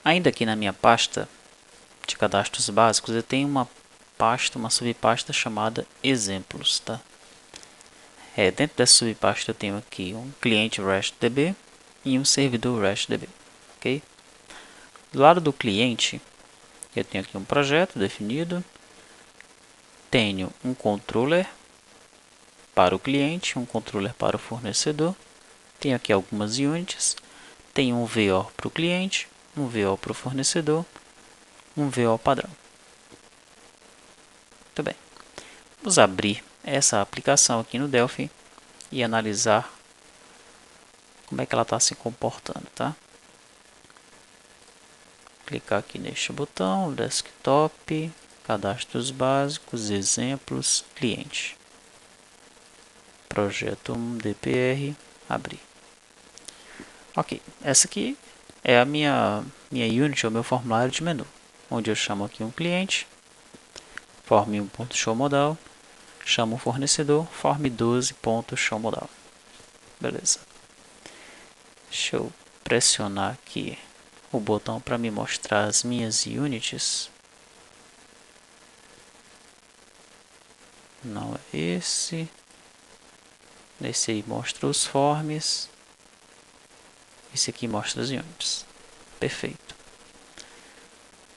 Ainda aqui na minha pasta de cadastros básicos, eu tenho uma subpasta chamada exemplos, tá? Dentro dessa subpasta eu tenho aqui um cliente RESTDB e um servidor RESTDB, ok? Do lado do cliente, eu tenho aqui um projeto definido, tenho um controller para o cliente, um controller para o fornecedor, tenho aqui algumas units, tenho um VO para o cliente, um VO para o fornecedor, um VO padrão. Muito bem. Vamos abrir essa aplicação aqui no Delphi e analisar como é que ela está se comportando, tá? Clicar aqui neste botão, desktop, cadastros básicos, exemplos, cliente. Projeto 1 DPR, abrir. Ok, essa aqui é a minha unit, o meu formulário de menu, onde eu chamo aqui um cliente, form1.showModal, chamo o fornecedor, form12.showModal. Beleza. Deixa eu pressionar aqui o botão para me mostrar as minhas units. Não é esse. Esse aí mostra os forms. Esse aqui mostra as units. Perfeito.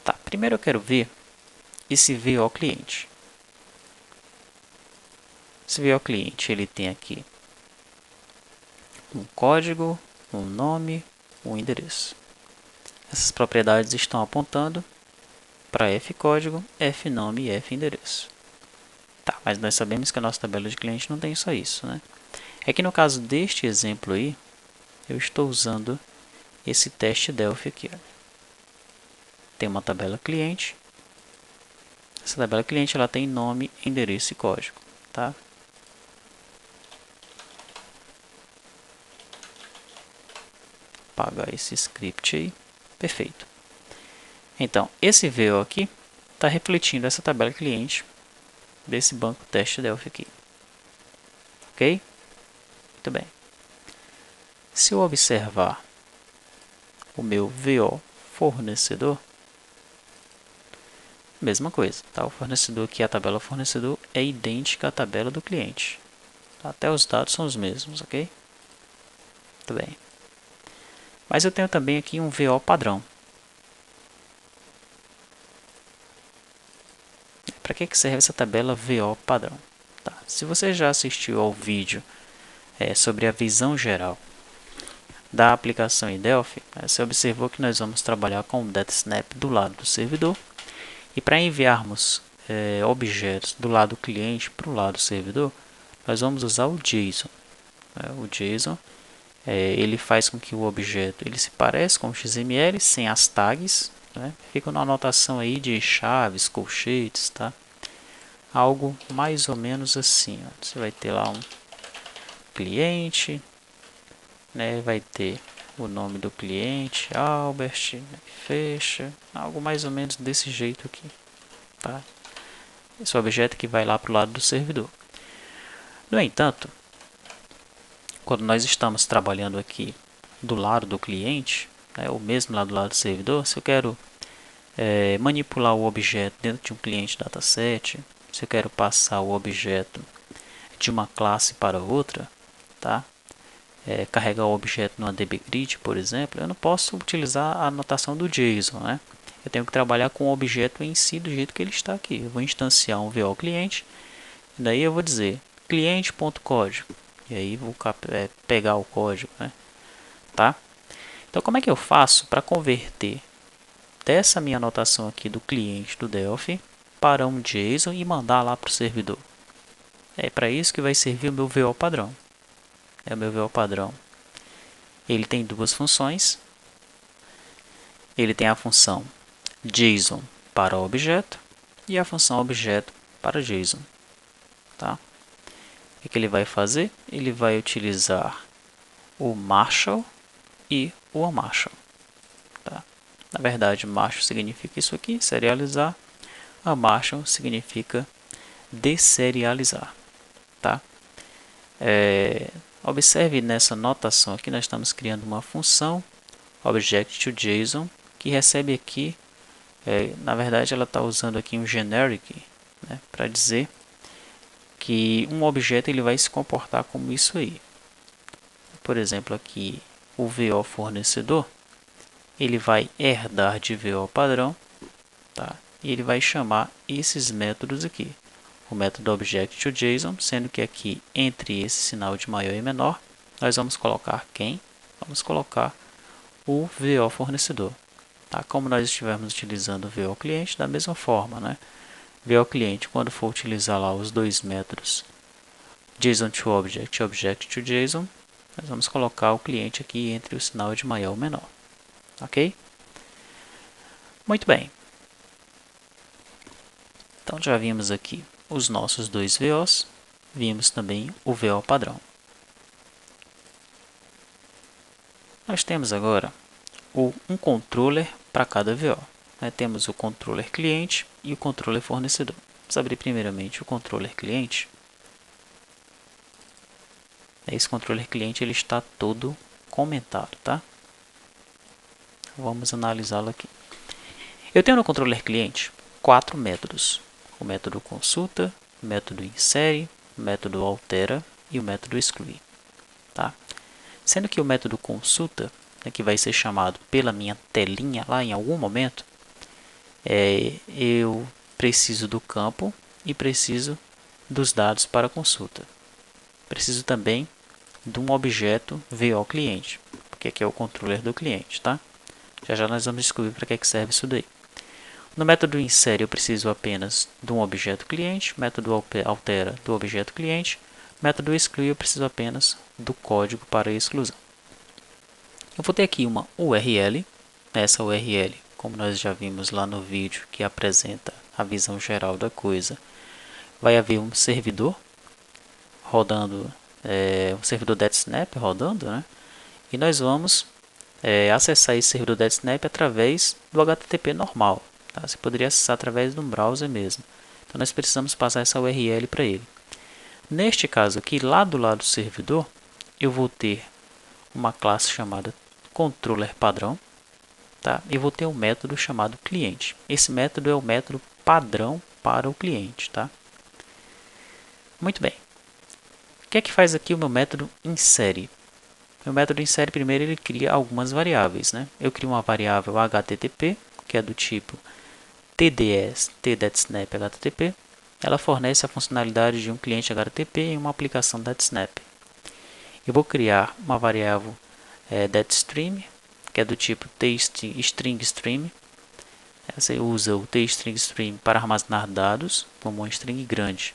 Tá, primeiro eu quero ver esse VO cliente. Esse VO cliente, ele tem aqui um código, um nome, um endereço. Essas propriedades estão apontando para F código, F nome e F endereço. Tá, mas nós sabemos que a nossa tabela de cliente não tem só isso, né? É que no caso deste exemplo aí, eu estou usando esse teste Delphi aqui. Ó. Tem uma tabela cliente. Essa tabela cliente ela tem nome, endereço e código, tá? Apagar esse script aí. Perfeito. Então, esse VO aqui está refletindo essa tabela cliente desse banco teste Delphi aqui. Ok? Muito bem. Se eu observar o meu VO fornecedor, mesma coisa, tá? O fornecedor aqui, a tabela fornecedor é idêntica à tabela do cliente. Até os dados são os mesmos, ok? Muito bem. Mas eu tenho também aqui um VO padrão. Para que serve essa tabela VO padrão? Tá. Se você já assistiu ao vídeo sobre a visão geral da aplicação em Delphi, você observou que nós vamos trabalhar com o DataSnap do lado do servidor. E para enviarmos objetos do lado cliente para o lado servidor, nós vamos usar o JSON. O JSON ele faz com que o objeto ele se pareça com o XML sem as tags, né? Fica na anotação aí de chaves, colchetes, tá? Algo mais ou menos assim. Ó. Você vai ter lá um cliente, né? Vai ter o nome do cliente, Albert, fecha, algo mais ou menos desse jeito aqui, tá? Esse objeto que vai lá para o lado do servidor. No entanto, quando nós estamos trabalhando aqui do lado do cliente, né, ou mesmo lá do lado do servidor, se eu quero manipular o objeto dentro de um cliente dataset, se eu quero passar o objeto de uma classe para outra, tá? Carregar o objeto numa DBGrid, por exemplo, eu não posso utilizar a anotação do JSON, né? Eu tenho que trabalhar com o objeto em si do jeito que ele está aqui. Eu vou instanciar um VO cliente, e daí eu vou dizer cliente.código, e aí vou pegar o código, né? Tá? Então, como é que eu faço para converter dessa minha anotação aqui do cliente do Delphi para um JSON e mandar lá para o servidor? É para isso que vai servir o meu VO padrão. O meu VO padrão. Ele tem duas funções. Ele tem a função JSON para objeto e a função objeto para JSON. Tá? O que ele vai fazer? Ele vai utilizar o Marshall e o Unmarshall. Tá? Na verdade, Marshall significa isso aqui, serializar. Unmarshall significa desserializar. Tá? Observe nessa notação aqui, nós estamos criando uma função object to JSON que recebe aqui, na verdade ela está usando aqui um generic, né, para dizer que um objeto ele vai se comportar como isso aí. Por exemplo, aqui o VO fornecedor, ele vai herdar de VO padrão, tá? E ele vai chamar esses métodos aqui. O método object_to_json, sendo que aqui entre esse sinal de maior e menor, nós vamos colocar quem? Vamos colocar o VO fornecedor. Tá? Como nós estivermos utilizando o VO cliente, da mesma forma, né? VO cliente, quando for utilizar lá os dois métodos JSON_to_object e object_to_json, nós vamos colocar o cliente aqui entre o sinal de maior ou menor. Ok? Muito bem. Então já vimos aqui os nossos dois VOs, vimos também o VO padrão. Nós temos agora um controller para cada VO. Temos o controller cliente e o controller fornecedor. Vamos abrir primeiramente o controller cliente. Esse controller cliente ele está todo comentado, tá? Vamos analisá-lo aqui. Eu tenho no controller cliente 4 métodos. O método consulta, o método insere, o método altera e o método exclui. Tá? Sendo que o método consulta, que vai ser chamado pela minha telinha lá em algum momento, eu preciso do campo e preciso dos dados para consulta. Preciso também de um objeto VO cliente, porque aqui é o controller do cliente, tá? Já nós vamos descobrir para que serve isso daí. No método insere eu preciso apenas de um objeto cliente, método altera do objeto cliente, método exclui eu preciso apenas do código para exclusão. Eu vou ter aqui uma URL, essa URL, como nós já vimos lá no vídeo que apresenta a visão geral da coisa, vai haver um servidor rodando, um servidor DetSnap rodando, né? E nós vamos acessar esse servidor DetSnap através do HTTP normal. Tá? Você poderia acessar através do browser mesmo. Então nós precisamos passar essa URL para ele. Neste caso aqui, lá do lado do servidor, eu vou ter uma classe chamada controller padrão, tá? E vou ter um método chamado cliente. Esse método é o método padrão para o cliente, tá? Muito bem. O que é que faz aqui o meu método insere? Meu método insere primeiro ele cria algumas variáveis, né? Eu crio uma variável http, que é do tipo tds, tdetsnap http. Ela fornece a funcionalidade de um cliente HTTP em uma aplicação DetSnap. Eu vou criar uma variável DetStream, que é do tipo tStringStream. Você usa o tStringStream para armazenar dados como uma string grande.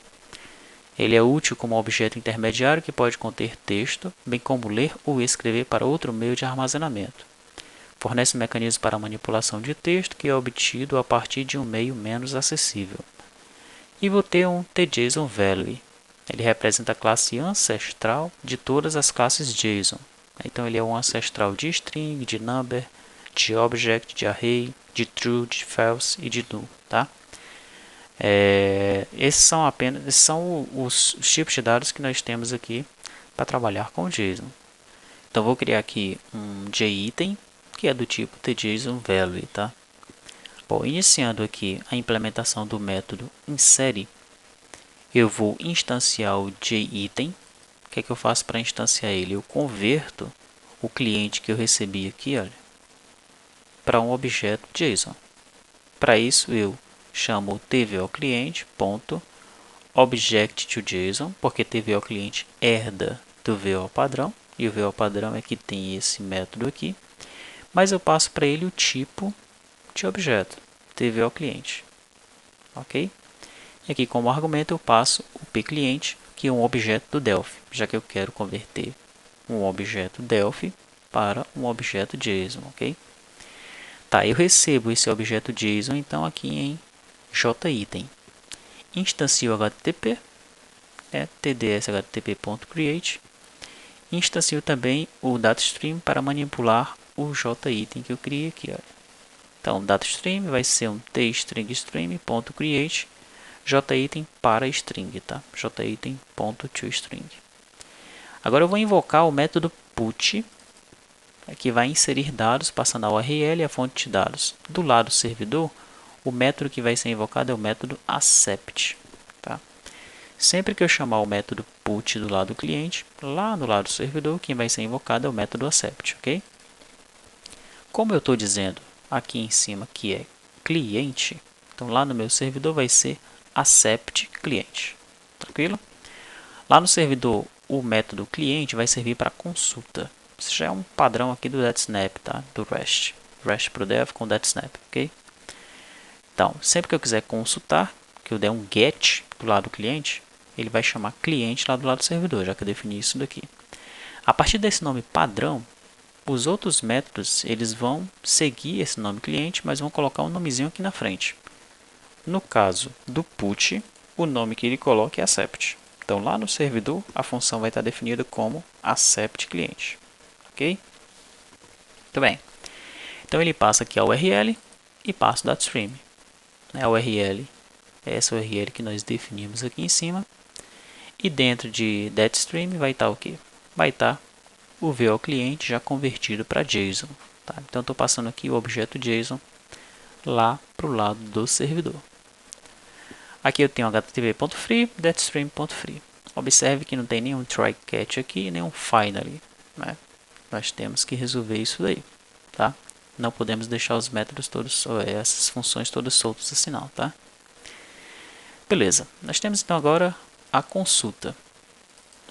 Ele é útil como objeto intermediário que pode conter texto, bem como ler ou escrever para outro meio de armazenamento. Fornece um mecanismo para manipulação de texto que é obtido a partir de um meio menos acessível. E vou ter um tJSONValue. Ele representa a classe ancestral de todas as classes JSON. Então ele é um ancestral de string, de number, de object, de array, de true, de false e de null. Tá? Esses são os tipos de dados que nós temos aqui para trabalhar com o JSON. Então vou criar aqui um JItem, que é do tipo tJSONValue, tá? Bom, iniciando aqui a implementação do método insere, eu vou instanciar o JItem. O que é que eu faço para instanciar ele? Eu converto o cliente que eu recebi aqui, olha, para um objeto JSON. Para isso eu chamo o tvocliente.object_to_json, porque tvocliente herda do VO padrão, e o VO padrão é que tem esse método aqui, mas eu passo para ele o tipo de objeto, tvocliente, ok? E aqui como argumento eu passo o pclient, que é um objeto do Delphi, já que eu quero converter um objeto Delphi para um objeto JSON, ok? Tá, eu recebo esse objeto JSON então aqui em JItem. Instancio HTTP, tds_http.create. Instancio também o DataStream para manipular o JItem que eu criei aqui. Olha. Então, DataStream vai ser um tStringStream.create JItem para string, tá? JItem.toString. Agora eu vou invocar o método put que vai inserir dados passando a URL e a fonte de dados. Do lado do servidor, o método que vai ser invocado é o método accept. Tá? Sempre que eu chamar o método put do lado do cliente, lá do lado do servidor, quem vai ser invocado é o método accept. Okay? Como eu estou dizendo aqui em cima que é cliente, então lá no meu servidor vai ser accept cliente. Tranquilo? Lá no servidor, o método cliente vai servir para consulta. Isso já é um padrão aqui do DetSnap, tá? Do REST. REST pro Dev com DetSnap, ok? Então, sempre que eu quiser consultar, que eu der um GET do lado do cliente, ele vai chamar cliente lá do lado do servidor, já que eu defini isso daqui. A partir desse nome padrão, os outros métodos eles vão seguir esse nome cliente, mas vão colocar um nomezinho aqui na frente. No caso do put, o nome que ele coloca é accept. Então, lá no servidor, a função vai estar definida como accept cliente. Ok? Muito bem. Então, ele passa aqui a URL e passa o DataStream. A URL é essa URL que nós definimos aqui em cima. E dentro de DataStream vai estar o quê? Vai estar o VO cliente já convertido para JSON. Tá? Então, estou passando aqui o objeto JSON lá para o lado do servidor. Aqui eu tenho http.free, DataStream.free. Observe que não tem nenhum try catch aqui e nenhum finally. Né? Nós temos que resolver isso daí. Tá? Não podemos deixar os métodos todos, essas funções todas soltas assim não. Tá? Beleza. Nós temos então agora a consulta.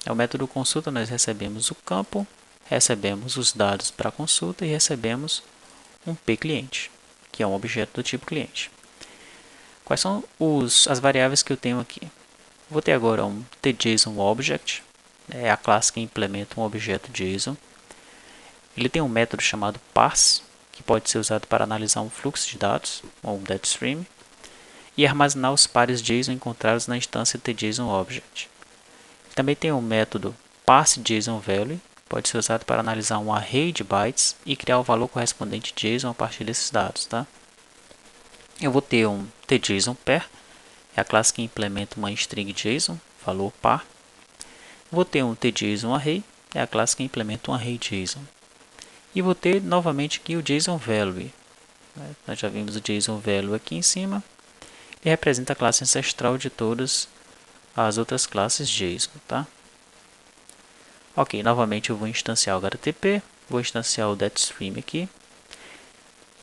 É o método consulta, nós recebemos o campo, recebemos os dados para a consulta e recebemos um pClient, que é um objeto do tipo cliente. Quais são as variáveis que eu tenho aqui? Vou ter agora um tJSONObject, é a classe que implementa um objeto JSON. Ele tem um método chamado parse, que pode ser usado para analisar um fluxo de dados, ou um DataStream, e armazenar os pares JSON encontrados na instância tJSONObject. Também tem um método parseJSONValue, pode ser usado para analisar um array de bytes e criar o valor correspondente JSON a partir desses dados. Tá? Eu vou ter um tJSONPair, é a classe que implementa uma string JSON, valor par. Vou ter um tJSONArray, é a classe que implementa um array JSON. E vou ter novamente aqui o JSONValue. Nós já vimos o JSONValue aqui em cima. Ele representa a classe ancestral de todas as outras classes JSON. Tá? Ok, novamente eu vou instanciar o HTTP, vou instanciar o DataStream aqui.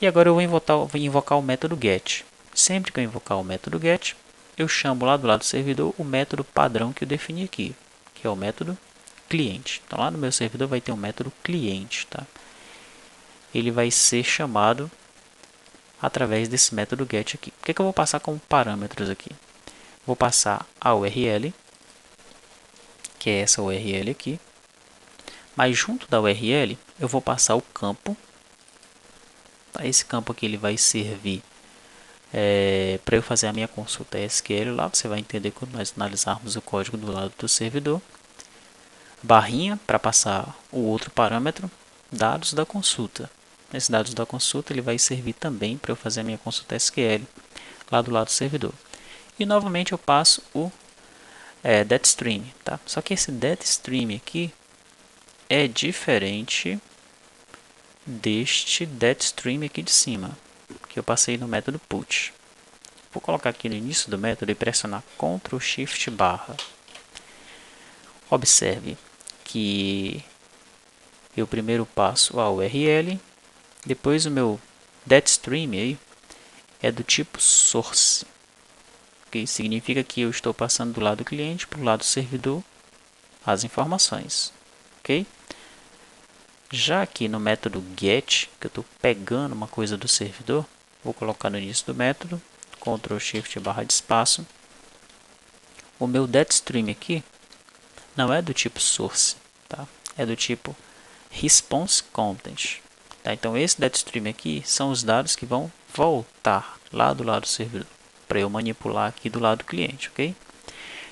E agora eu vou invocar o método GET. Sempre que eu invocar o método GET, eu chamo lá do lado do servidor o método padrão que eu defini aqui, que é o método cliente. Então lá no meu servidor vai ter um método cliente. Tá? Ele vai ser chamado através desse método GET aqui. O que eu vou passar como parâmetros aqui? Vou passar a URL, que é essa URL aqui. Mas junto da URL eu vou passar o campo. Esse campo aqui ele vai servir para eu fazer a minha consulta SQL lá. Você vai entender quando nós analisarmos o código do lado do servidor. Barrinha para passar o outro parâmetro, dados da consulta. Esse dados da consulta ele vai servir também para eu fazer a minha consulta SQL lá do lado do servidor. E novamente eu passo o DataStream. Tá? Só que esse DataStream aqui é diferente deste DataStream aqui de cima, que eu passei no método put. Vou colocar aqui no início do método e pressionar Ctrl Shift barra. Observe que eu primeiro passo a URL, depois o meu DataStream aí é do tipo source, que significa que eu estou passando do lado do cliente para o lado do servidor as informações, ok? Já aqui no método GET, que eu estou pegando uma coisa do servidor, vou colocar no início do método, Ctrl Shift barra de espaço. O meu DataStream aqui não é do tipo source, tá? É do tipo response content. Tá? Então esse DataStream aqui são os dados que vão voltar lá do lado do servidor, para eu manipular aqui do lado do cliente, ok?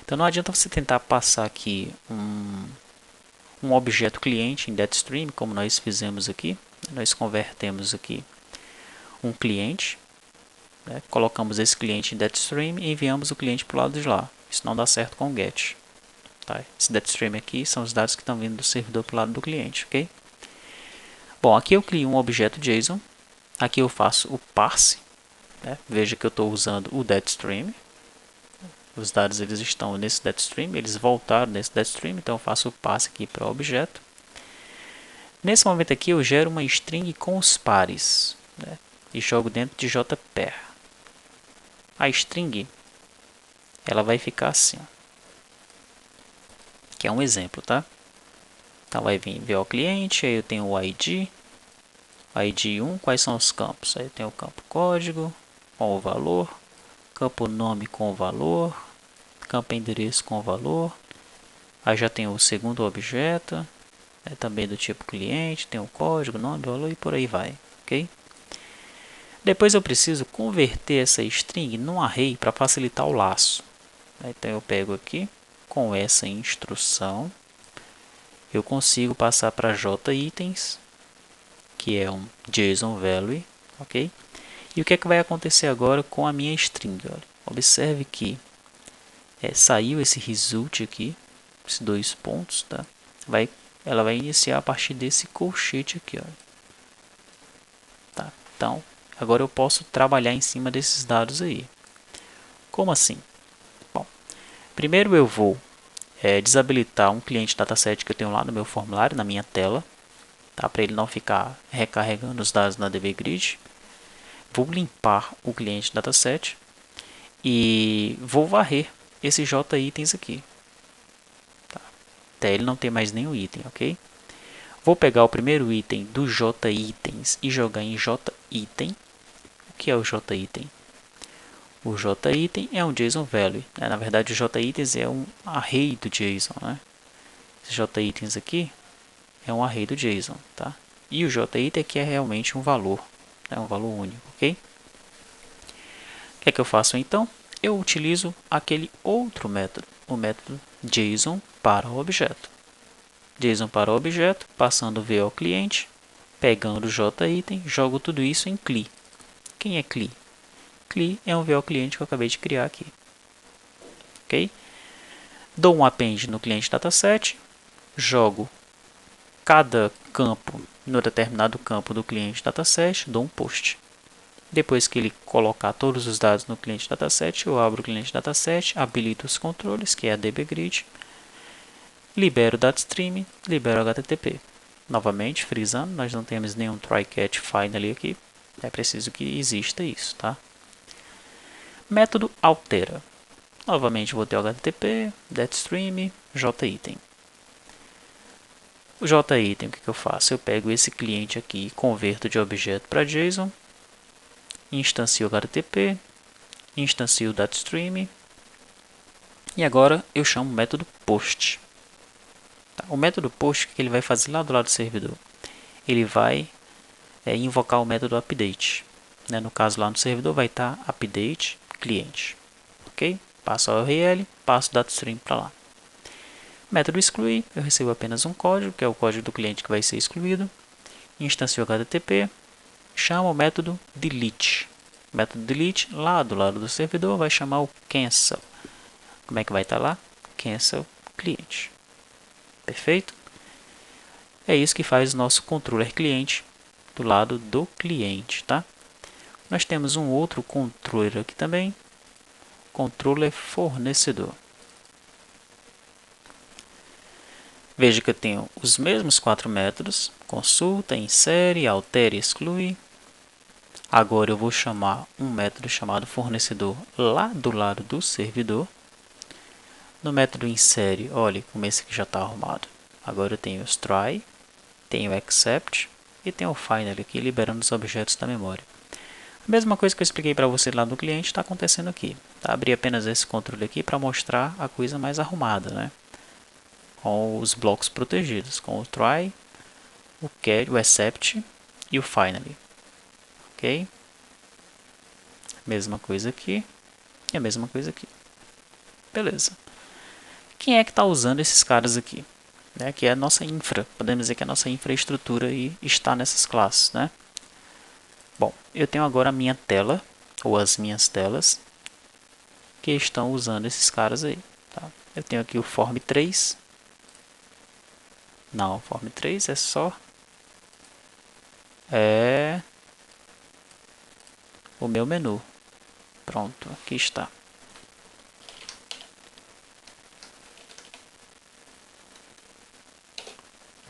Então não adianta você tentar passar aqui um objeto cliente em DataStream, como nós fizemos aqui. Nós convertemos aqui um cliente, né? Colocamos esse cliente em DataStream e enviamos o cliente para o lado de lá. Isso não dá certo com o GET. Tá? Esse DataStream aqui são os dados que estão vindo do servidor para o lado do cliente, ok? Bom, aqui eu crio um objeto JSON. Aqui eu faço o parse. Né? Veja que eu estou usando o DataStream. Os dados eles estão nesse DataStream, eles voltaram nesse DataStream, então eu faço o passe aqui para o objeto. Nesse momento aqui eu gero uma string com os pares, né? E jogo dentro de jpair. A string ela vai ficar assim, ó, que é um exemplo, tá? Então vai vir vo cliente, aí eu tenho o ID 1, quais são os campos? Aí eu tenho o campo código com o valor, campo nome com o valor, campo endereço com o valor. Aí já tem o segundo objeto, também do tipo cliente, tem o código, nome, valor e por aí vai, ok? Depois eu preciso converter essa string num array para facilitar o laço. Então eu pego aqui, com essa instrução, eu consigo passar para JItens, que é um JSON value, ok? E o que é que vai acontecer agora com a minha string? Olha, observe que saiu esse result aqui, esses 2 pontos, tá? Ela vai iniciar a partir desse colchete aqui, ó. Tá? Então, agora eu posso trabalhar em cima desses dados aí. Como assim? Bom, primeiro eu vou desabilitar um cliente dataset que eu tenho lá no meu formulário, na minha tela, tá? Para ele não ficar recarregando os dados na DBGrid. Vou limpar o cliente dataset e vou varrer esses JItens aqui. Tá? Até ele não ter mais nenhum item, ok? Vou pegar o primeiro item do JItens e jogar em JItem. O que é o JItem? O JItem é um JSON value. Né? Na verdade, o JItens é um array do JSON. Né? Esse JItens aqui é um array do JSON. Tá? E o JItem aqui é realmente um valor. É um valor único. Ok? O que é que eu faço então? Eu utilizo aquele outro método. O método JSON para o objeto. JSON para o objeto, passando o vo cliente, pegando o JItem, jogo tudo isso em CLI. Quem é CLI? CLI é um vo cliente que eu acabei de criar aqui. Ok? Dou um append no cliente dataset, jogo cada campo no determinado campo do cliente dataset, dou um post. Depois que ele colocar todos os dados no cliente dataset, eu abro o cliente dataset, habilito os controles, que é a DBGrid, libero o DataStream, libero o HTTP. Novamente, frisando, nós não temos nenhum try-catch finally aqui. É preciso que exista isso, tá? Método altera. Novamente, vou ter o HTTP, DataStream, JItem. O JItem, o que eu faço? Eu pego esse cliente aqui, converto de objeto para JSON, instancio o HTTP, instancio o DataStream, e agora eu chamo o método post. O método post, o que ele vai fazer lá do lado do servidor? Ele vai invocar o método update. No caso, lá no servidor vai estar update cliente. Ok? Passo a URL, passo o DataStream para lá. Método excluir, eu recebo apenas um código, que é o código do cliente que vai ser excluído. Instancio HTTP, chama o método delete. O método delete, lá do lado do servidor, vai chamar o cancel. Como é que vai estar lá? Cancel cliente. Perfeito? É isso que faz o nosso controller cliente do lado do cliente, tá? Nós temos um outro controller aqui também, controller fornecedor. Veja que eu tenho os mesmos 4 métodos, consulta, insere, altera e exclui. Agora eu vou chamar um método chamado fornecedor lá do lado do servidor. No método insere, olhe como esse aqui já está arrumado. Agora eu tenho os try, tenho o except e tenho o finally aqui liberando os objetos da memória. A mesma coisa que eu expliquei para você lá no cliente está acontecendo aqui. Tá? Abri apenas esse controle aqui para mostrar a coisa mais arrumada, né? Com os blocos protegidos, com o try, o catch, o except e o finally. Ok? Mesma coisa aqui e a mesma coisa aqui. Beleza. Quem é que está usando esses caras aqui? Que é a nossa infra. Podemos dizer que a nossa infraestrutura aí está nessas classes, né? Bom, eu tenho agora a minha tela, ou as minhas telas, que estão usando esses caras aí. Tá? Eu tenho aqui o form 3. Não, o form 3 é só é o meu menu. Pronto, aqui está.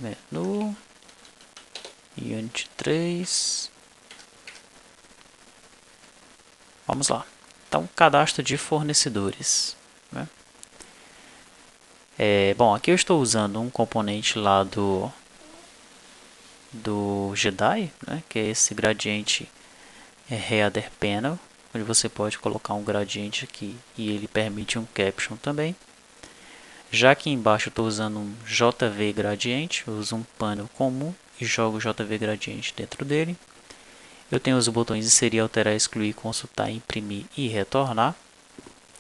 Menu, Unity 3. Vamos lá. Então, cadastro de fornecedores, né? Bom, aqui eu estou usando um componente lá do Jedi, né? Que é esse gradiente Header Panel, onde você pode colocar um gradiente aqui e ele permite um caption também. Já aqui embaixo eu estou usando um JV gradiente, eu uso um panel comum e jogo o JV gradiente dentro dele. Eu tenho os botões inserir, alterar, excluir, consultar, imprimir e retornar.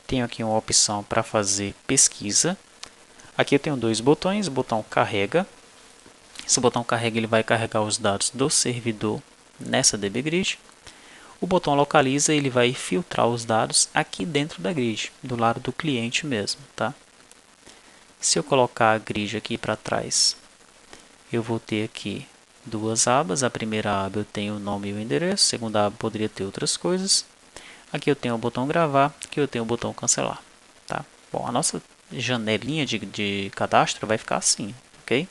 Tenho aqui uma opção para fazer pesquisa. Aqui eu tenho dois botões, o botão carrega. Esse botão carrega, ele vai carregar os dados do servidor nessa DB Grid. O botão localiza, ele vai filtrar os dados aqui dentro da grid, do lado do cliente mesmo, tá? Se eu colocar a grid aqui para trás, eu vou ter aqui duas abas. A primeira aba eu tenho o nome e o endereço, a segunda aba poderia ter outras coisas. Aqui eu tenho o botão gravar, aqui eu tenho o botão cancelar, tá? Bom, a nossa janelinha de cadastro vai ficar assim, ok?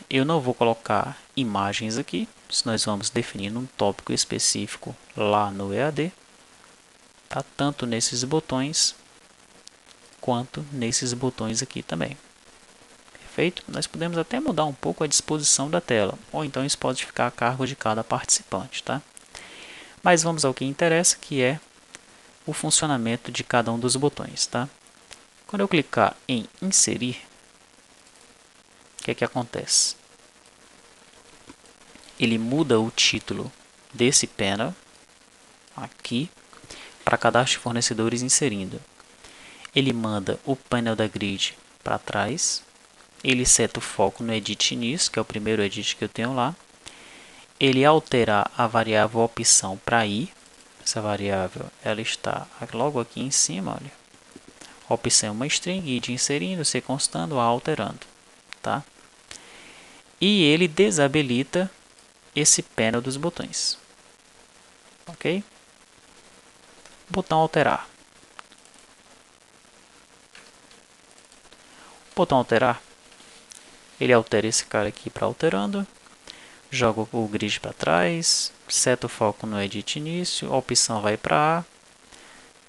Eu não vou colocar imagens aqui, isso nós vamos definir num tópico específico lá no EAD, tá? Tanto nesses botões quanto nesses botões aqui também. Perfeito? Nós podemos até mudar um pouco a disposição da tela, ou então isso pode ficar a cargo de cada participante, tá? Mas vamos ao que interessa, que é o funcionamento de cada um dos botões, tá? Quando eu clicar em inserir, o que é que acontece? Ele muda o título desse panel aqui para cadastro de fornecedores inserindo. Ele manda o painel da grid para trás. Ele seta o foco no edit início, que é o primeiro edit que eu tenho lá. Ele altera a variável opção para ir. Essa variável ela está logo aqui em cima, olha. Opção é uma string, id inserindo, c constando, a alterando, tá? E ele desabilita esse painel dos botões, ok? Botão alterar. Botão alterar, ele altera esse cara aqui para alterando, joga o grid para trás, seta o foco no edit início, a opção vai para A,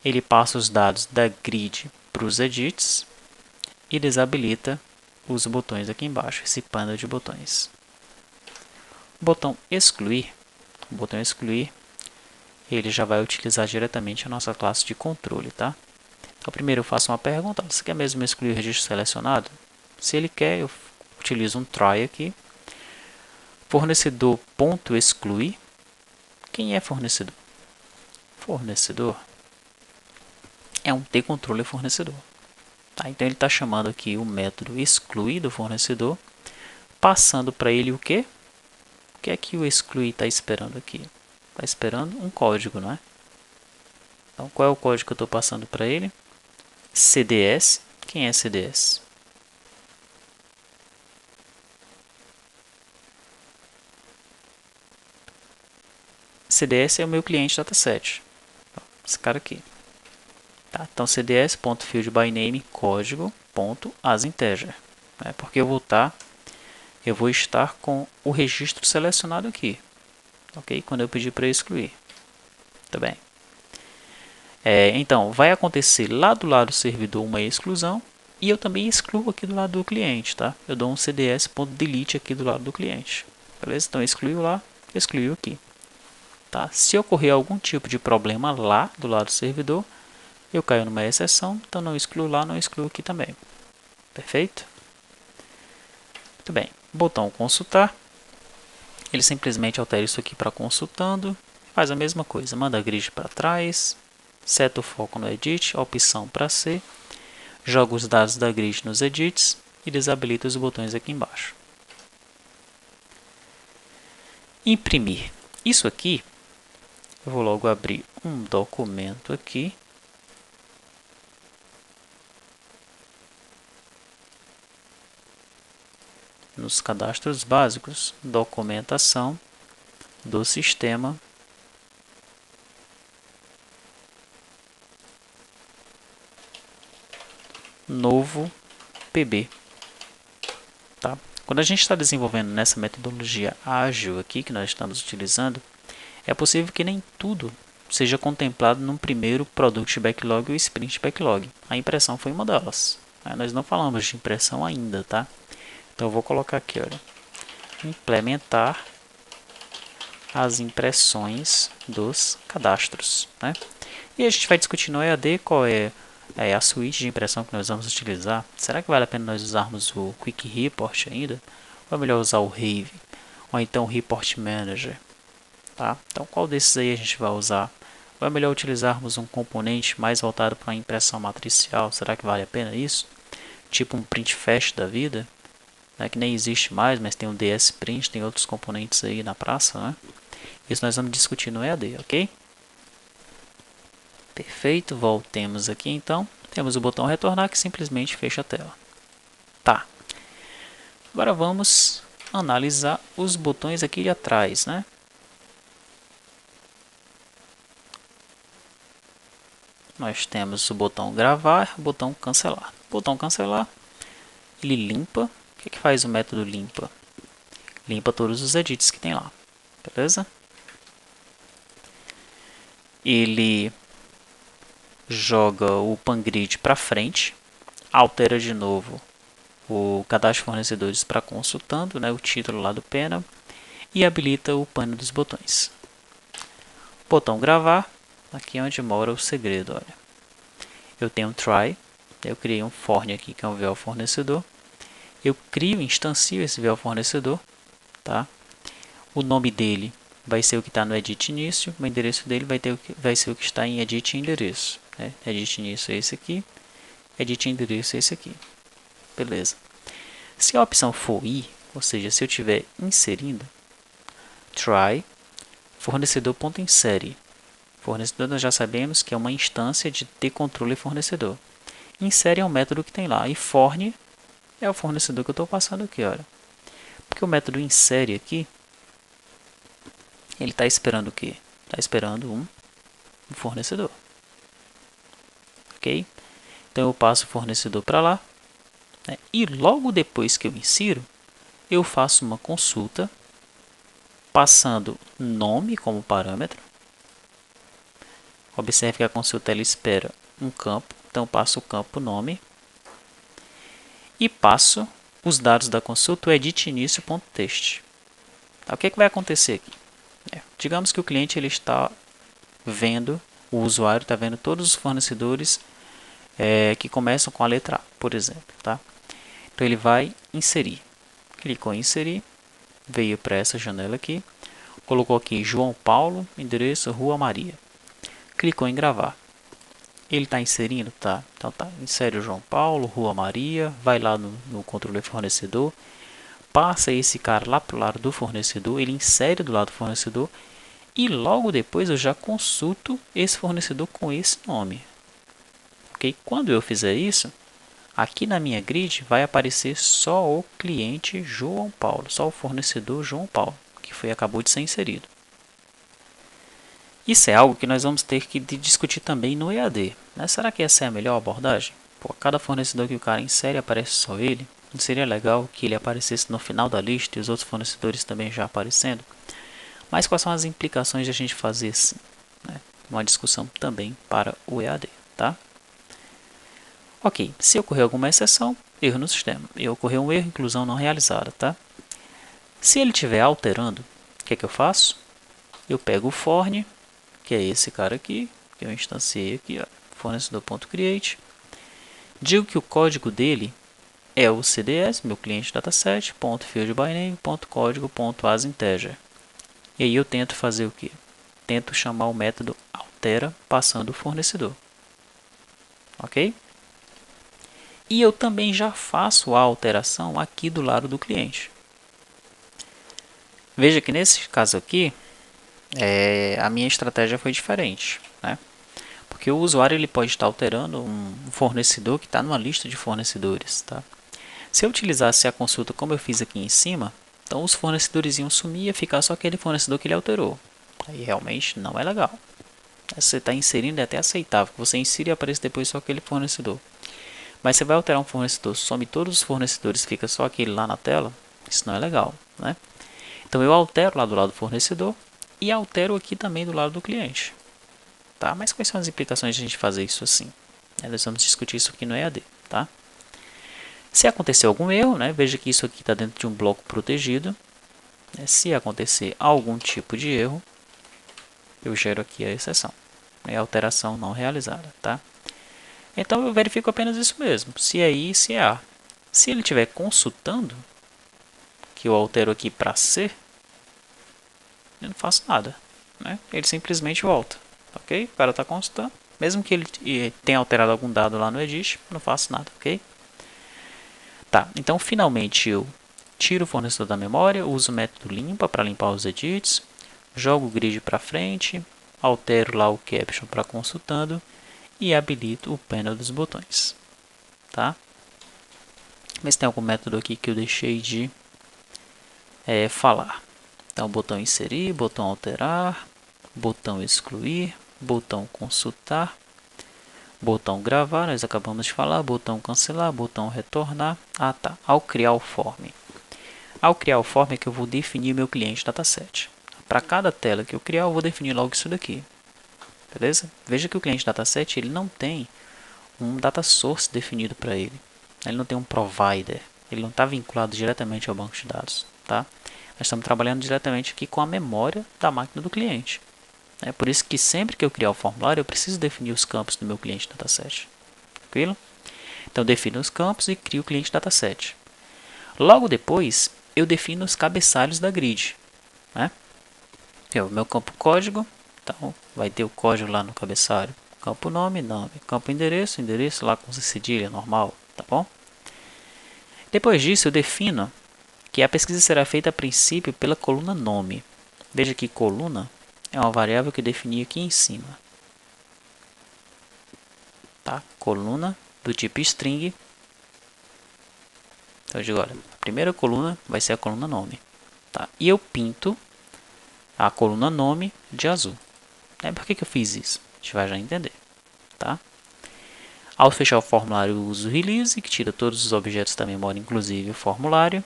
ele passa os dados da grid para os edits e desabilita os botões aqui embaixo, esse painel de botões. O botão excluir, ele já vai utilizar diretamente a nossa classe de controle, tá? Então, primeiro eu faço uma pergunta, você quer mesmo excluir o registro selecionado? Se ele quer, eu utilizo um try aqui. Fornecedor.exclui. Quem é fornecedor? Fornecedor é um tController fornecedor. Tá? Então ele está chamando aqui o método exclui do fornecedor, passando para ele o quê? O que é que o exclui está esperando aqui? Está esperando um código, não é? Então qual é o código que eu estou passando para ele? CDS. Quem é CDS? CDS é o meu cliente dataset. Esse cara aqui. Tá? Então cds.fieldByName código.asInteger. Né? Porque eu vou estar com o registro selecionado aqui. Ok? Quando eu pedir para excluir. Tá bem? Então, vai acontecer lá do lado do servidor uma exclusão. E eu também excluo aqui do lado do cliente. Tá? Eu dou um cds.delete aqui do lado do cliente. Beleza? Então excluiu lá, excluiu aqui. Tá? Se ocorrer algum tipo de problema lá do lado do servidor, eu caio numa exceção, então não excluo lá, não excluo aqui também. Perfeito? Muito bem. Botão consultar. Ele simplesmente altera isso aqui para consultando. Faz a mesma coisa. Manda a grid para trás. Seta o foco no edit. Opção para C. Joga os dados da grid nos edits. E desabilita os botões aqui embaixo. Imprimir. Isso aqui, eu vou logo abrir um documento aqui. No nos cadastros básicos, documentação do sistema, novo PB. Tá? Quando a gente está desenvolvendo nessa metodologia ágil aqui que nós estamos utilizando, é possível que nem tudo seja contemplado num primeiro Product Backlog ou Sprint Backlog. A impressão foi uma delas. Nós não falamos de impressão ainda, tá? Então eu vou colocar aqui, olha, implementar as impressões dos cadastros, né? E a gente vai discutir no EAD qual é a suíte de impressão que nós vamos utilizar. Será que vale a pena nós usarmos o Quick Report ainda? Ou é melhor usar o Rave? Ou então o Report Manager? Tá? Então qual desses aí a gente vai usar? Ou é melhor utilizarmos um componente mais voltado para a impressão matricial? Será que vale a pena isso? Tipo um Printfast da vida, né, que nem existe mais, mas tem o DS Print, tem outros componentes aí na praça, né? Isso nós vamos discutir no EAD, ok? Perfeito, voltemos aqui então. Temos o botão retornar que simplesmente fecha a tela. Tá. Agora vamos analisar os botões aqui de atrás, né? Nós temos o botão gravar, o botão cancelar. O botão cancelar, ele limpa. O que faz o método limpa? Limpa todos os edits que tem lá, beleza? Ele joga o PanGrid para frente, altera de novo o cadastro de fornecedores para consultando, né, o título lá do Pena, e habilita o pane dos botões. Botão gravar, aqui é onde mora o segredo, olha. Eu tenho um try, eu criei um forne aqui que é um VL fornecedor. Eu crio, instancio esse VL fornecedor, tá? O nome dele vai ser o que está no edit início, o endereço dele vai ser o que está em edit endereço. Né? Edit início é esse aqui, edit endereço é esse aqui. Beleza. Se a opção for i, ou seja, se eu estiver inserindo, try fornecedor.insere. Fornecedor nós já sabemos que é uma instância de tcontrole fornecedor. Insere é um método que tem lá, e forne é o fornecedor que eu estou passando aqui, olha. Porque o método insere aqui, ele está esperando o quê? Está esperando um fornecedor. Ok? Então eu passo o fornecedor para lá, né? E logo depois que eu insiro, eu faço uma consulta, passando nome como parâmetro. Observe que a consulta ela espera um campo, então passo o campo nome e passo os dados da consulta, o editinicio.text. O que vai acontecer aqui? Digamos que o cliente ele está vendo, o usuário está vendo todos os fornecedores que começam com a letra A, por exemplo. Tá? Então ele vai inserir. Clicou em inserir, veio para essa janela aqui, colocou aqui João Paulo, endereço Rua Maria. Clicou em gravar. Ele está inserindo? Tá. Então tá. Insere o João Paulo, Rua Maria, vai lá no controle fornecedor, passa esse cara lá para o lado do fornecedor, ele insere do lado do fornecedor e logo depois eu já consulto esse fornecedor com esse nome. Ok? Quando eu fizer isso, aqui na minha grid vai aparecer só o cliente João Paulo, só o fornecedor João Paulo, que acabou de ser inserido. Isso é algo que nós vamos ter que discutir também no EAD. Né? Será que essa é a melhor abordagem? Pô, cada fornecedor que o cara insere aparece só ele. Não seria legal que ele aparecesse no final da lista e os outros fornecedores também já aparecendo? Mas quais são as implicações de a gente fazer assim? Né? Uma discussão também para o EAD. Tá? Ok, se ocorrer alguma exceção, erro no sistema. E ocorreu um erro, inclusão não realizada. Tá? Se ele estiver alterando, o que é que eu faço? Eu pego o forne, que é esse cara aqui, que eu instanciei aqui, fornecedor.create. Digo que o código dele é o CDS, meu cliente dataset, .fieldbyname, .código, .asinteger. E aí eu tento fazer o quê? Tento chamar o método altera passando o fornecedor. Ok? E eu também já faço a alteração aqui do lado do cliente. Veja que nesse caso aqui, a minha estratégia foi diferente, né? Porque o usuário ele pode estar alterando um fornecedor que está numa lista de fornecedores, tá? Se eu utilizasse a consulta como eu fiz aqui em cima, então os fornecedores iam sumir e ia ficar só aquele fornecedor que ele alterou. Aí realmente não é legal. Você está inserindo, é até aceitável que você insira e apareça depois só aquele fornecedor. Mas você vai alterar um fornecedor, some todos os fornecedores e fica só aquele lá na tela, isso não é legal, né? Então eu altero lá do lado do fornecedor e altero aqui também do lado do cliente. Tá? Mas quais são as implicações de a gente fazer isso assim? Nós vamos discutir isso aqui no EAD. Tá? Se acontecer algum erro, né, veja que isso aqui está dentro de um bloco protegido. Né, se acontecer algum tipo de erro, eu gero aqui a exceção. É alteração não realizada. Tá? Então eu verifico apenas isso mesmo. Se é I, se é A. Se ele estiver consultando, que eu altero aqui para C, eu não faço nada. Né? Ele simplesmente volta. Ok? O cara está consultando. Mesmo que ele tenha alterado algum dado lá no edit, eu não faço nada. Ok? Tá, então finalmente eu tiro o fornecedor da memória, uso o método limpa para limpar os edits, jogo o grid para frente, altero lá o caption para consultando e habilito o painel dos botões. Tá? Mas tem algum método aqui que eu deixei de falar. Então, botão inserir, botão alterar, botão excluir, botão consultar, botão gravar, nós acabamos de falar, botão cancelar, botão retornar. Ah tá, ao criar o form. Ao criar o form é que eu vou definir meu cliente dataset. Para cada tela que eu criar, eu vou definir logo isso daqui. Beleza? Veja que o cliente dataset ele não tem um data source definido para ele. Ele não tem um provider. Ele não está vinculado diretamente ao banco de dados. Tá? Nós estamos trabalhando diretamente aqui com a memória da máquina do cliente. É por isso que sempre que eu criar o formulário, eu preciso definir os campos do meu cliente dataset. Tranquilo? Então, eu defino os campos e crio o cliente dataset. Logo depois, eu defino os cabeçalhos da grid. Né? O meu campo código, então vai ter o código lá no cabeçalho. Campo nome, nome. Campo endereço, endereço lá com cedilha normal. Tá bom? Depois disso, eu defino que a pesquisa será feita a princípio pela coluna nome. Veja que coluna é uma variável que eu defini aqui em cima. Tá? Coluna do tipo string. Então eu digo, olha, a primeira coluna vai ser a coluna nome. Tá? E eu pinto a coluna nome de azul. Por que eu fiz isso? A gente vai já entender. Tá? Ao fechar o formulário, eu uso o release, que tira todos os objetos da memória, inclusive o formulário.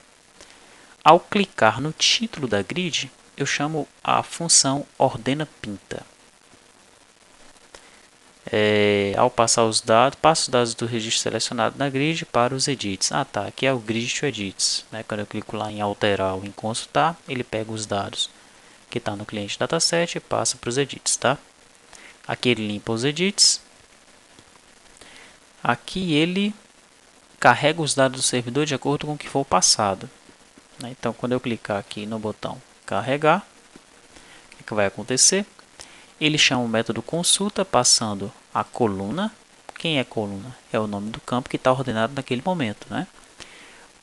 Ao clicar no título da grid, eu chamo a função ordenapinta. Ao passar os dados, passo os dados do registro selecionado na grid para os edits. Ah tá, aqui é o grid to edits. Quando eu clico lá em alterar ou em consultar, ele pega os dados que está no cliente dataset e passa para os edits. Tá? Aqui ele limpa os edits. Aqui ele carrega os dados do servidor de acordo com o que for passado. Então, quando eu clicar aqui no botão carregar, o que vai acontecer? Ele chama o método consulta passando a coluna. Quem é coluna? É o nome do campo que está ordenado naquele momento.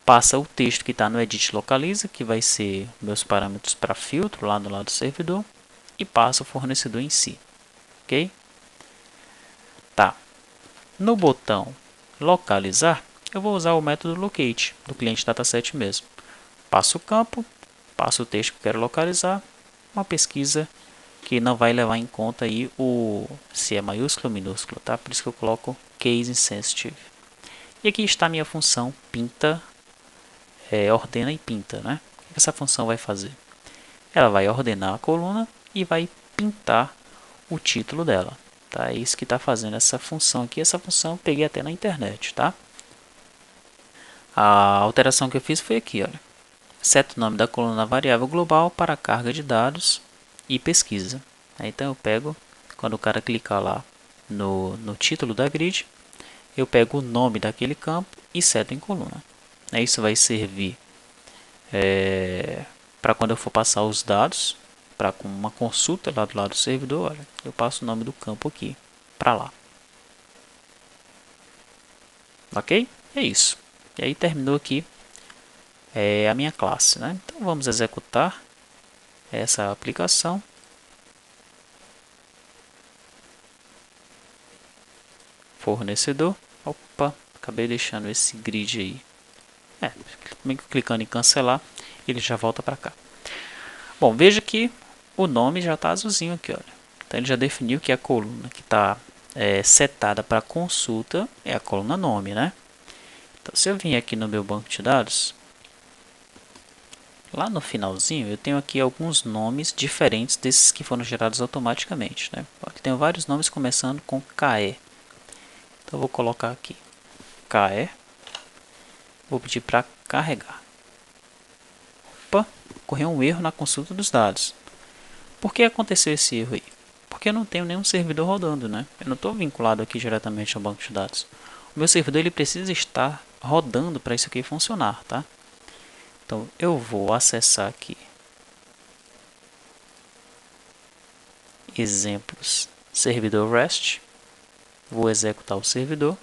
Passa o texto que está no edit localiza, que vai ser meus parâmetros para filtro lá do lado do servidor. E passa o fornecedor em si. Ok? Tá. No botão localizar, eu vou usar o método locate do cliente dataset mesmo. Passo o campo, passo o texto que eu quero localizar, uma pesquisa que não vai levar em conta aí se é maiúsculo ou minúsculo, tá? Por isso que eu coloco case insensitive. E aqui está a minha função pinta, ordena e pinta, né? O que essa função vai fazer? Ela vai ordenar a coluna e vai pintar o título dela, tá? É isso que está fazendo essa função aqui. Essa função eu peguei até na internet, tá? A alteração que eu fiz foi aqui, olha. Seta o nome da coluna variável global para carga de dados e pesquisa. Então eu pego, quando o cara clicar lá no título da grid, eu pego o nome daquele campo e seto em coluna. Isso vai servir para quando eu for passar os dados, para uma consulta lá do lado do servidor, olha, eu passo o nome do campo aqui, para lá. Ok? É isso. E aí terminou aqui a minha classe. Então vamos executar essa aplicação. Fornecedor. Opa, acabei deixando esse grid aí Clicando em cancelar, ele já volta para cá. Bom, veja que o nome já está azulzinho aqui, olha. Então ele já definiu que a coluna que está setada para consulta é a coluna nome, né? Então se eu vim aqui no meu banco de dados, lá no finalzinho eu tenho aqui alguns nomes diferentes desses que foram gerados automaticamente, né? Eu tenho vários nomes começando com KE. Então eu vou colocar aqui KE. Vou pedir para carregar. Opa, ocorreu um erro na consulta dos dados. Por que aconteceu esse erro aí? Porque eu não tenho nenhum servidor rodando, né? Eu não estou vinculado aqui diretamente ao banco de dados. O meu servidor ele precisa estar rodando para isso aqui funcionar, tá? Então eu vou acessar aqui exemplos servidor REST. Vou executar o servidor.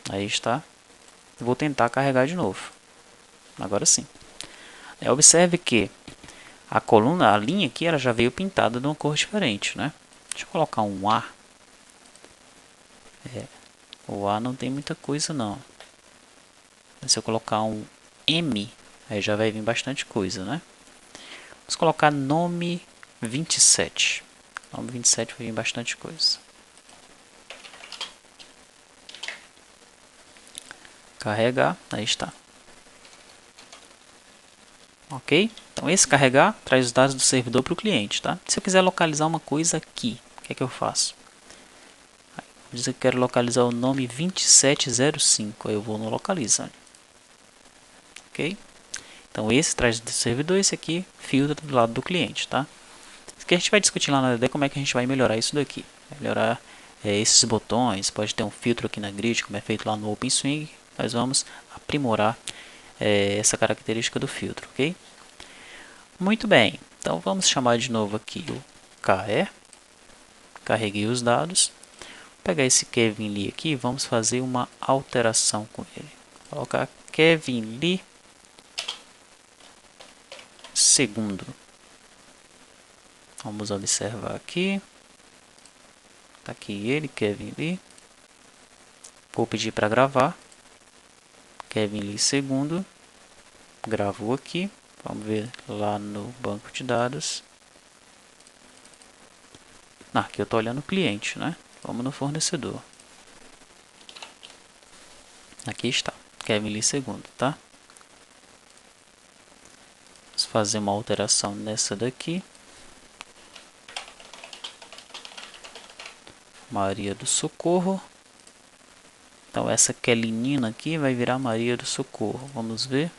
Aí está. Vou tentar carregar de novo. Agora sim. Observe que a coluna, a linha aqui, ela já veio pintada de uma cor diferente, né? Deixa eu colocar um A. O A não tem muita coisa não. Mas se eu colocar um M, aí já vai vir bastante coisa, né? Vamos colocar nome 27. Nome 27 vai vir bastante coisa. Carregar, aí está. Ok? Então esse carregar traz os dados do servidor para o cliente, tá? Se eu quiser localizar uma coisa aqui, o que é que eu faço? Diz que eu quero localizar o nome 2705, aí eu vou no localiza. Ok? Então esse traz do servidor, esse aqui filtra do lado do cliente, tá? Isso que a gente vai discutir lá na DD como é que a gente vai melhorar isso daqui. Melhorar esses botões, pode ter um filtro aqui na grid, como é feito lá no OpenSwing. Nós vamos aprimorar essa característica do filtro, ok? Muito bem, então vamos chamar de novo aqui o KE. Carreguei os dados. Vou pegar esse Kevin Lee aqui e vamos fazer uma alteração com ele. Vou colocar Kevin Lee segundo. Vamos observar aqui. Está aqui ele, Kevin Lee. Vou pedir para gravar. Kevin Lee segundo. Gravou aqui. Vamos ver lá no banco de dados. Aqui eu estou olhando o cliente, né? Vamos no fornecedor. Aqui está. Kevin Lee segundo, tá? Vamos fazer uma alteração nessa daqui. Maria do Socorro. Então essa Kelinina aqui vai virar Maria do Socorro. Vamos ver.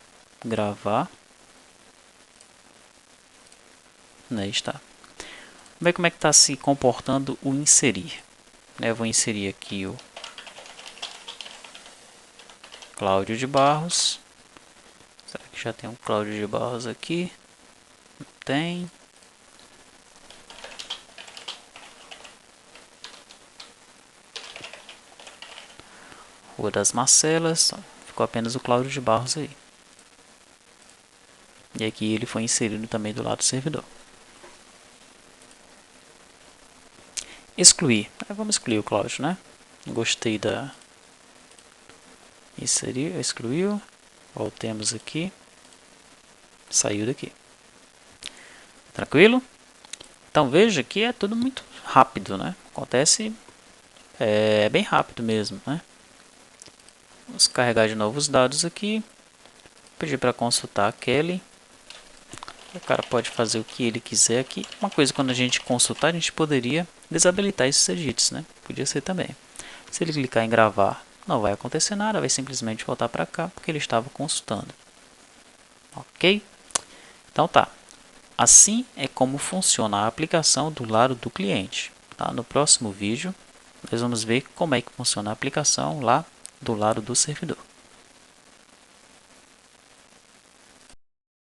Gravar. Aí está. Vamos ver como é que está se comportando o inserir. Eu vou inserir aqui o Cláudio de Barros. Será que já tem um Cláudio de Barros aqui? Não tem. Rua das Marcelas. Ficou apenas o Cláudio de Barros aí. E aqui ele foi inserido também do lado do servidor. Excluir. Vamos excluir o Cláudio, né? Gostei da... Inseriu, excluiu. Voltemos aqui. Saiu daqui. Tranquilo? Então veja que é tudo muito rápido, né? Acontece bem rápido mesmo, né? Vamos carregar de novo os dados aqui. Pedir para consultar a Kelly. O cara pode fazer o que ele quiser aqui. Uma coisa, quando a gente consultar, a gente poderia desabilitar esses edits, né? Podia ser também. Se ele clicar em gravar, não vai acontecer nada, vai simplesmente voltar para cá, porque ele estava consultando. Ok? Então tá. Assim é como funciona a aplicação do lado do cliente. Tá? No próximo vídeo, nós vamos ver como é que funciona a aplicação lá do lado do servidor.